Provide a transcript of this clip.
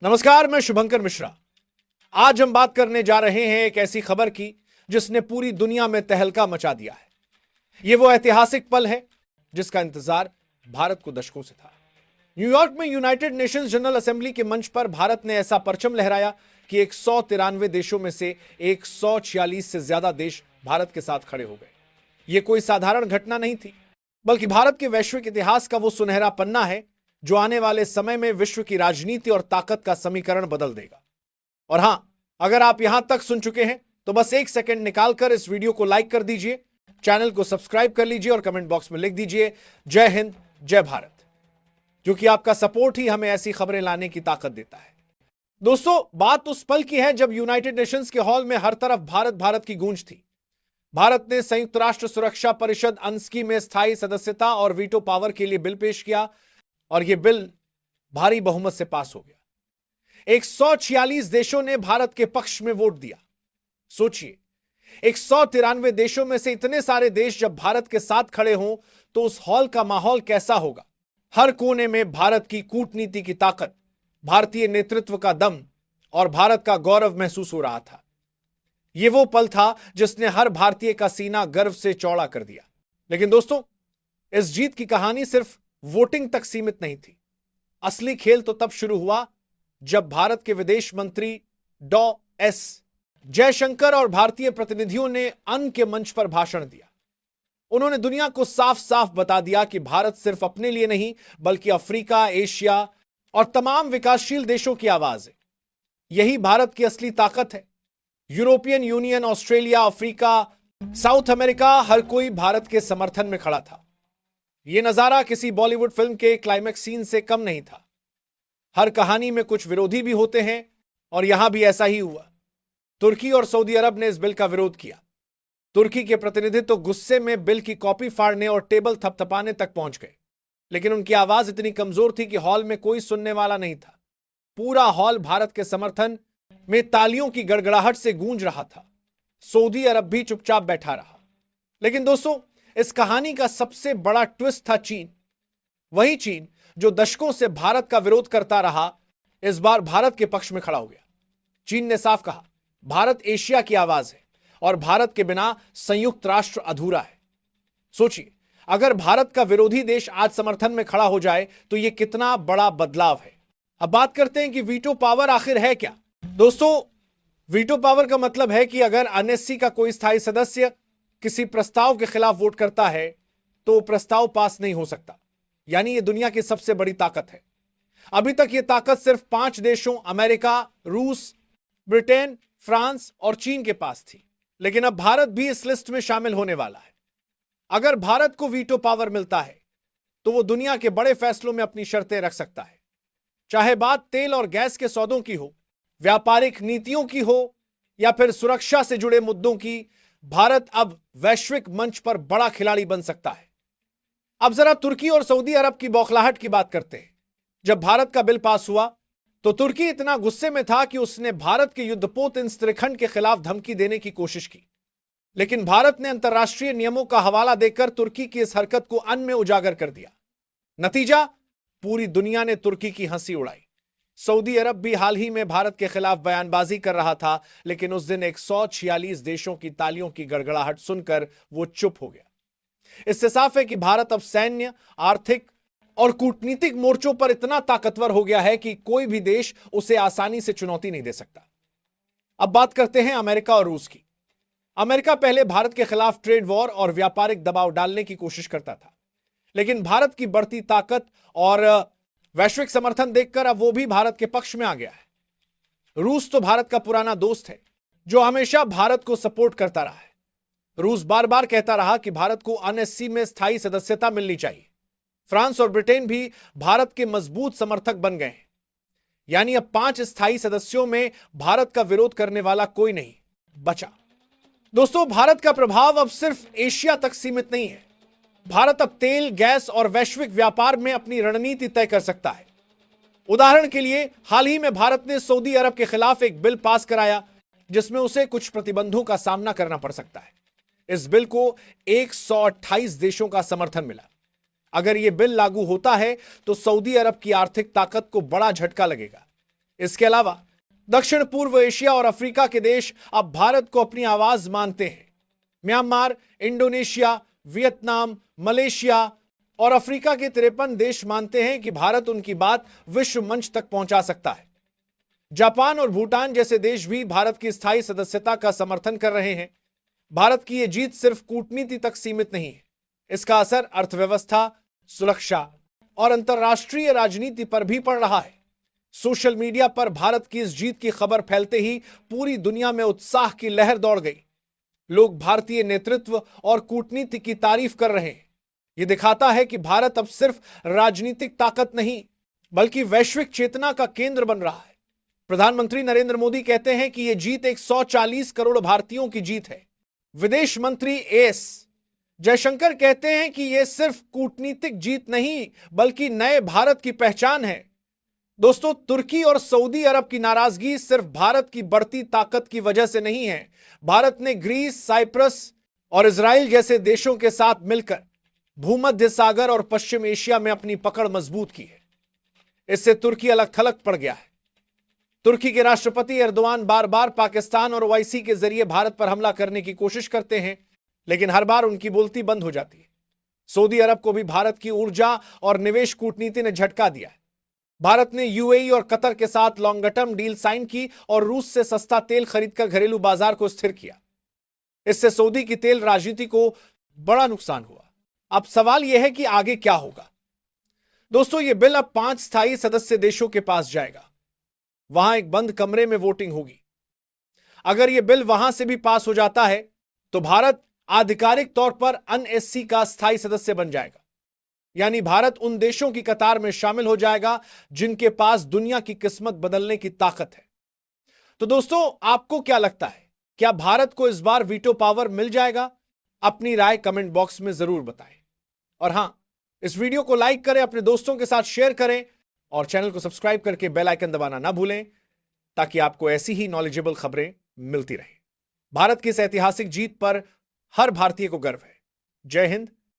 नमस्कार, मैं शुभंकर मिश्रा। आज हम बात करने जा रहे हैं एक ऐसी खबर की जिसने पूरी दुनिया में तहलका मचा दिया है। यह वो ऐतिहासिक पल है जिसका इंतजार भारत को दशकों से था। न्यूयॉर्क में यूनाइटेड नेशंस जनरल असेंबली के मंच पर भारत ने ऐसा परचम लहराया कि 193 देशों में से 146 से ज्यादा देश भारत के साथ खड़े हो गए। यह कोई साधारण घटना नहीं थी, बल्कि भारत के वैश्विक इतिहास का वो सुनहरा पन्ना है जो आने वाले समय में विश्व की राजनीति और ताकत का समीकरण बदल देगा। और हां, अगर आप यहां तक सुन चुके हैं तो बस एक सेकंड निकालकर इस वीडियो को लाइक कर दीजिए, चैनल को सब्सक्राइब कर लीजिए और कमेंट बॉक्स में लिख दीजिए जय हिंद, जय भारत, क्योंकि आपका सपोर्ट ही हमें ऐसी खबरें लाने की ताकत देता है। दोस्तों, बात उस पल की है जब यूनाइटेड नेशंस के हॉल में हर तरफ भारत भारत की गूंज थी। भारत ने संयुक्त राष्ट्र सुरक्षा परिषद अनस्की में स्थायी सदस्यता और वीटो पावर के लिए बिल पेश किया और यह बिल भारी बहुमत से पास हो गया। 146 देशों ने भारत के पक्ष में वोट दिया। सोचिए, 193 देशों में से इतने सारे देश जब भारत के साथ खड़े हों तो उस हॉल का माहौल कैसा होगा। हर कोने में भारत की कूटनीति की ताकत, भारतीय नेतृत्व का दम और भारत का गौरव महसूस हो रहा था। यह वो पल था जिसने हर भारतीय का सीना गर्व से चौड़ा कर दिया। लेकिन दोस्तों, इस जीत की कहानी सिर्फ वोटिंग तक सीमित नहीं थी। असली खेल तो तब शुरू हुआ जब भारत के विदेश मंत्री डॉ. जयशंकर और भारतीय प्रतिनिधियों ने अन्न के मंच पर भाषण दिया। उन्होंने दुनिया को साफ साफ बता दिया कि भारत सिर्फ अपने लिए नहीं, बल्कि अफ्रीका, एशिया और तमाम विकासशील देशों की आवाज है। यही भारत की असली ताकत है। European union, Australia, Africa, south America, हर कोई भारत के समर्थन में खड़ा था। यह नजारा किसी बॉलीवुड फिल्म के क्लाइमैक्स सीन से कम नहीं था। हर कहानी में कुछ विरोधी भी होते हैं और यहां भी ऐसा ही हुआ। तुर्की और सऊदी अरब ने इस बिल का विरोध किया। तुर्की के प्रतिनिधि तो गुस्से में बिल की कॉपी फाड़ने और टेबल थपथपाने तक पहुंच गए, लेकिन उनकी आवाज इतनी कमजोर थी कि हॉल में कोई सुनने वाला नहीं था। पूरा हॉल भारत के समर्थन में तालियों की गड़गड़ाहट से गूंज रहा था। सऊदी अरब भी चुपचाप बैठा रहा। लेकिन दोस्तों, इस कहानी का सबसे बड़ा ट्विस्ट था चीन। वही चीन जो दशकों से भारत का विरोध करता रहा, इस बार भारत के पक्ष में खड़ा हो गया। चीन ने साफ कहा, भारत एशिया की आवाज है और भारत के बिना संयुक्त राष्ट्र अधूरा है। सोचिए, अगर भारत का विरोधी देश आज समर्थन में खड़ा हो जाए तो यह कितना बड़ा बदलाव है। अब बात करते हैं कि वीटो पावर आखिर है क्या। दोस्तों, वीटो पावर का मतलब है कि अगर एनएससी का कोई स्थायी सदस्य किसी प्रस्ताव के खिलाफ वोट करता है तो प्रस्ताव पास नहीं हो सकता। यानी यह दुनिया की सबसे बड़ी ताकत है। अभी तक यह ताकत सिर्फ 5 देशों अमेरिका, रूस, ब्रिटेन, फ्रांस और चीन के पास थी, लेकिन अब भारत भी इस लिस्ट में शामिल होने वाला है। अगर भारत को वीटो पावर मिलता है तो वो दुनिया के बड़े फैसलों में अपनी शर्तें रख सकता है। चाहे बात तेल और गैस के सौदों की हो, व्यापारिक नीतियों की हो या फिर सुरक्षा से जुड़े मुद्दों की, भारत अब वैश्विक मंच पर बड़ा खिलाड़ी बन सकता है। अब जरा तुर्की और सऊदी अरब की बौखलाहट की बात करते हैं। जब भारत का बिल पास हुआ तो तुर्की इतना गुस्से में था कि उसने भारत के युद्धपोत इंस्त्रिखंड के खिलाफ धमकी देने की कोशिश की, लेकिन भारत ने अंतर्राष्ट्रीय नियमों का हवाला देकर तुर्की की इस हरकत को अन्न में उजागर कर दिया। नतीजा, पूरी दुनिया ने तुर्की की हंसी उड़ाई। सऊदी अरब भी हाल ही में भारत के खिलाफ बयानबाजी कर रहा था, लेकिन उस दिन 146 देशों की तालियों की गड़गड़ाहट सुनकर वो चुप हो गया। इससे साफ है कि भारत अब सैन्य, आर्थिक और कूटनीतिक मोर्चों पर इतना ताकतवर हो गया है कि कोई भी देश उसे आसानी से चुनौती नहीं दे सकता। अब बात करते हैं अमेरिका और रूस की। अमेरिका पहले भारत के खिलाफ ट्रेड वॉर और व्यापारिक दबाव डालने की कोशिश करता था, लेकिन भारत की बढ़ती ताकत और वैश्विक समर्थन देखकर अब वो भी भारत के पक्ष में आ गया है। रूस तो भारत का पुराना दोस्त है जो हमेशा भारत को सपोर्ट करता रहा है। रूस बार बार कहता रहा कि भारत को एनएससी में स्थायी सदस्यता मिलनी चाहिए। फ्रांस और ब्रिटेन भी भारत के मजबूत समर्थक बन गए हैं। यानी अब 5 स्थायी सदस्यों में भारत का विरोध करने वाला कोई नहीं बचा। दोस्तों, भारत का प्रभाव अब सिर्फ एशिया तक सीमित नहीं है। भारत अब तेल, गैस और वैश्विक व्यापार में अपनी रणनीति तय कर सकता है। उदाहरण के लिए, हाल ही में भारत ने सऊदी अरब के खिलाफ एक बिल पास कराया जिसमें उसे कुछ प्रतिबंधों का सामना करना पड़ सकता है। इस बिल को 128 देशों का समर्थन मिला। अगर यह बिल लागू होता है तो सऊदी अरब की आर्थिक ताकत को बड़ा झटका लगेगा। इसके अलावा दक्षिण पूर्व एशिया और अफ्रीका के देश अब भारत को अपनी आवाज मानते हैं। म्यांमार, इंडोनेशिया, वियतनाम, मलेशिया और अफ्रीका के 53 देश मानते हैं कि भारत उनकी बात विश्व मंच तक पहुंचा सकता है। जापान और भूटान जैसे देश भी भारत की स्थायी सदस्यता का समर्थन कर रहे हैं। भारत की यह जीत सिर्फ कूटनीति तक सीमित नहीं है, इसका असर अर्थव्यवस्था, सुरक्षा और अंतर्राष्ट्रीय राजनीति पर भी पड़ रहा है। सोशल मीडिया पर भारत की इस जीत की खबर फैलते ही पूरी दुनिया में उत्साह की लहर दौड़ गई। लोग भारतीय नेतृत्व और कूटनीति की तारीफ कर रहे हैं। यह दिखाता है कि भारत अब सिर्फ राजनीतिक ताकत नहीं बल्कि वैश्विक चेतना का केंद्र बन रहा है। प्रधानमंत्री नरेंद्र मोदी कहते हैं कि यह जीत 140 करोड़ भारतीयों की जीत है। विदेश मंत्री एस जयशंकर कहते हैं कि यह सिर्फ कूटनीतिक जीत नहीं बल्कि नए भारत की पहचान है। दोस्तों, तुर्की और सऊदी अरब की नाराजगी सिर्फ भारत की बढ़ती ताकत की वजह से नहीं है। भारत ने ग्रीस, साइप्रस और इजराइल जैसे देशों के साथ मिलकर भूमध्य सागर और पश्चिम एशिया में अपनी पकड़ मजबूत की है। इससे तुर्की अलग थलग पड़ गया है। तुर्की के राष्ट्रपति एर्दोआन बार बार पाकिस्तान और ओआईसी के जरिए भारत पर हमला करने की कोशिश करते हैं, लेकिन हर बार उनकी बोलती बंद हो जाती है। सऊदी अरब को भी भारत की ऊर्जा और निवेश कूटनीति ने झटका दिया है। भारत ने यूएई और कतर के साथ लॉन्ग टर्म डील साइन की और रूस से सस्ता तेल खरीदकर घरेलू बाजार को स्थिर किया। इससे सऊदी की तेल राजनीति को बड़ा नुकसान हुआ। अब सवाल यह है कि आगे क्या होगा। दोस्तों, यह बिल अब 5 स्थायी सदस्य देशों के पास जाएगा। वहां एक बंद कमरे में वोटिंग होगी। अगर यह बिल वहां से भी पास हो जाता है तो भारत आधिकारिक तौर पर अनएससी का स्थायी सदस्य बन जाएगा। यानी भारत उन देशों की कतार में शामिल हो जाएगा जिनके पास दुनिया की किस्मत बदलने की ताकत है। तो दोस्तों, आपको क्या लगता है, क्या भारत को इस बार वीटो पावर मिल जाएगा? अपनी राय कमेंट बॉक्स में जरूर बताएं। और हां, इस वीडियो को लाइक करें, अपने दोस्तों के साथ शेयर करें और चैनल को सब्सक्राइब करके बेल आइकन दबाना ना भूलें ताकि आपको ऐसी ही नॉलेजेबल खबरें मिलती रहें। भारत की इस ऐतिहासिक जीत पर हर भारतीय को गर्व है। जय हिंद,